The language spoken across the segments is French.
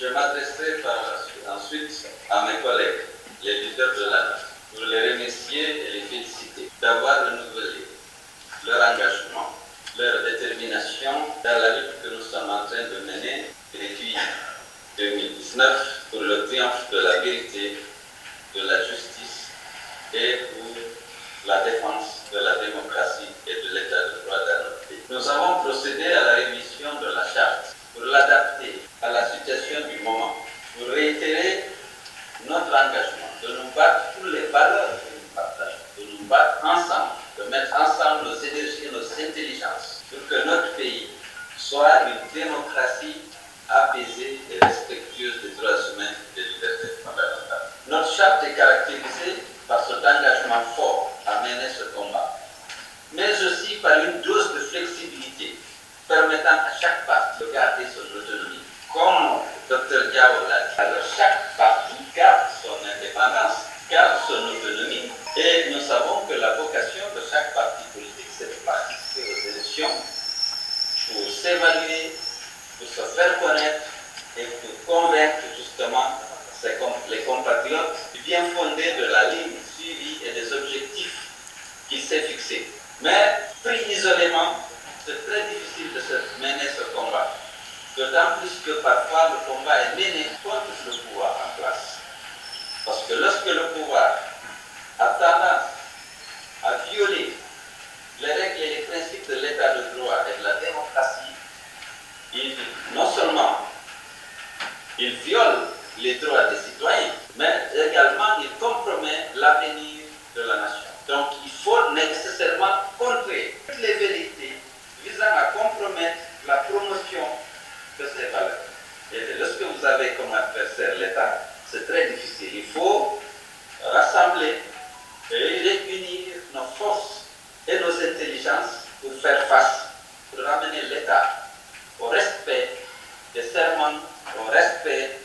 Je m'adresserai ensuite à mes collègues, les leaders de la lutte, pour les remercier et les féliciter d'avoir renouvelé leur engagement, leur détermination dans la lutte que nous sommes en train de mener depuis 2019 pour le triomphe de la vérité, de la justice et pour la défense de la démocratie et de l'état de droit dans notre pays. Nous avons procédé à la révision de la charte pour l'adapter à la situation du moment, pour réitérer notre engagement de nous battre pour les valeurs que nous partageons, de nous battre ensemble, de mettre ensemble nos énergies et nos intelligences pour que notre pays soit une démocratie apaisée et respectueuse des droits humains et des libertés fondamentales. Notre charte est caractérisée par cet engagement fort à mener ce combat, mais aussi par une dose de flexibilité permettant à chaque parti de garder son autonomie. Comme Dr Diao l'a dit, alors chaque parti garde son indépendance, garde son autonomie, et nous savons que la vocation de chaque parti politique, c'est de participer aux élections pour s'évaluer, pour se faire connaître et pour convaincre justement les compatriotes du bien fondé de la ligne suivie et des objectifs qu'il s'est fixés. Mais pris isolément, c'est très difficile de mener ce combat. D'autant plus que parfois le combat est mené contre le pouvoir en place. Parce que lorsque le pouvoir a tendance à violer les règles et les principes de l'état de droit et de la démocratie, non seulement il viole les droits des citoyens, mais également il compromet l'avenir de la nation. Donc il faut nécessairement contrer toutes les vérités visant à compromettre la promotion de ces valeurs. Et lorsque vous avez comme adversaire l'État, c'est très difficile. Il faut rassembler et réunir nos forces et nos intelligences pour faire face, pour ramener l'État au respect des serments, au respect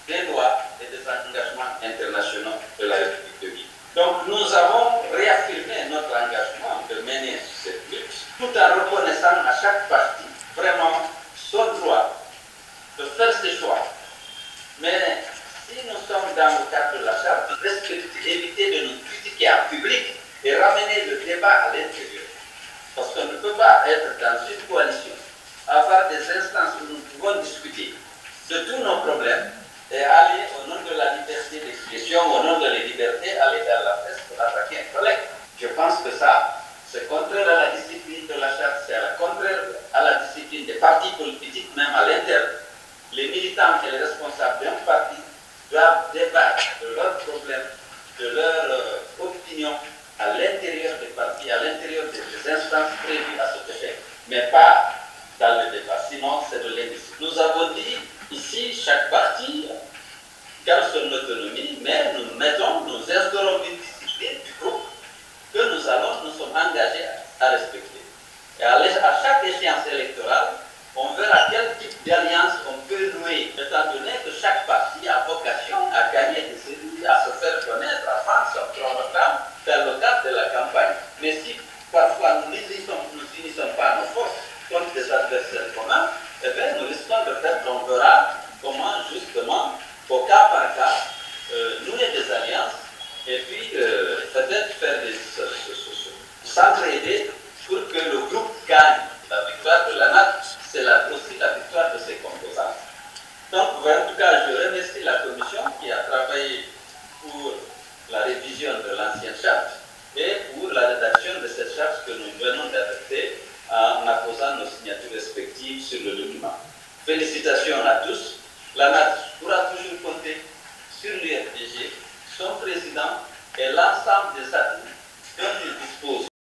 des lois et des engagements internationaux de la République de Guinée. Donc nous avons réaffirmé notre engagement de mener cette lutte, tout en reconnaissant à chaque parti vraiment son droit de faire ses choix. Mais si nous sommes dans le cadre de la charte, éviter de nous critiquer en public et ramener le débat à l'intérieur. Parce qu'on ne peut pas être dans une coalition, avoir des instances où nous pouvons discuter de tous nos problèmes et aller au nom de la liberté d'expression, au nom de la liberté, aller vers la presse pour attaquer un collègue. Je pense que ça, c'est contraire à la discipline de la charte, c'est contraire à la discipline des partis politiques, même à l'interne. Les militants et les responsables d'un parti doivent débattre de leurs problèmes, de leurs opinions à l'intérieur des partis, à l'intérieur des instances prévues à cet effet, mais pas dans le débat. Sinon, c'est de l'indiscipline. Nous avons dit ici, chaque parti garde son autonomie, mais nous instaurons une discipline du groupe que nous sommes engagés à respecter. Et à chaque échéance électorale, on verra quel type d'alliance on peut nouer, étant donné que chaque parti a vocation à gagner des élus, à se faire connaître, à prendre son programme dans le cadre de la campagne. Mais si parfois nous n'unissons pas nos forces contre des adversaires communs, eh bien, nous risquons de faire qu'on verra comment justement, au cas par cas, nouer des alliances et puis peut-être faire s'entraider pour que le groupe gagne. La victoire de la NAT, c'est aussi la victoire de ses composants. Donc, en tout cas, je remercie la commission qui a travaillé pour la révision de l'ancienne charte et pour la rédaction de cette charte que nous venons d'adopter en apposant nos signatures respectives sur le document. Félicitations à tous. La NAT pourra